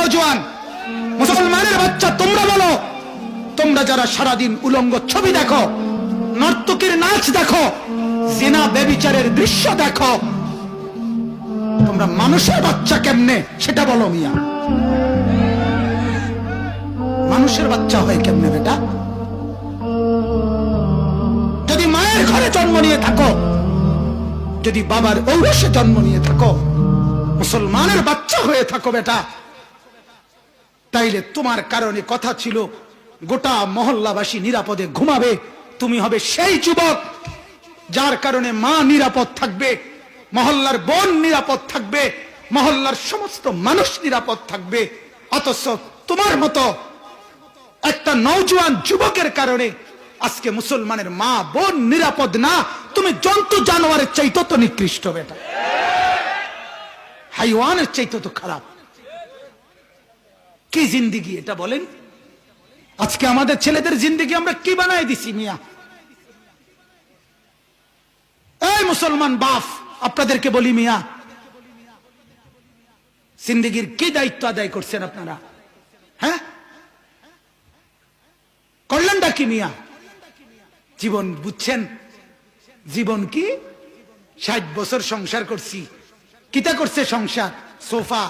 নওজোয়ান, মুসলমানের বাচ্চা, তোমরা বলো, তোমরা যারা সারাদিন উলঙ্গ ছবি দেখো, নর্তকীর নাচ দেখো, জিনা ব্যভিচারের দৃশ্য দেখো, তোমরা মানুষের বাচ্চা কেমনে সেটা বলো মিয়া। মানুষের বাচ্চা হয় কেমনে বেটা? যদি মায়ের ঘরে জন্ম নিয়ে থাকো, যদি বাবার ঔরসে জন্ম নিয়ে থাকো, মুসলমানের বাচ্চা হয়ে থাকো বেটা, তাইলে তোমার কারণে কথা ছিল গোটা মহল্লাবাসী নিরাপদে ঘুমাবে। তুমি হবে সেই যুবক যার কারণে মা নিরাপদ থাকবে, মহল্লার বোন নিরাপদ থাকবে, মহল্লার সমস্ত মানুষ নিরাপদ থাকবে। অথচ তোমার মতো একটা নওজোয়ান যুবকের কারণে আজকে মুসলমানের মা বোন নিরাপদ না। তুমি জন্তু জানোয়ারের চাইতে তো নিকৃষ্ট বেটা, হাইওয়ানের চাইতে তো খারাপ। কি জিন্দিগি এটা বলেন? আজকে আমাদের ছেলেদের জিন্দিগি আমরা কি বানাই দিছি মিয়া? এই মুসলমান বাপ, আপনাদেরকে বলি মিয়া, জিন্দিগির কি দায়িত্ব আদায় করছেন আপনারা? হ্যাঁ, করলেনটা কি মিয়া? জীবন বুঝছেন? জীবন কি? 60 বছর সংসার করছি। কিতা করছে সংসার? সোফা,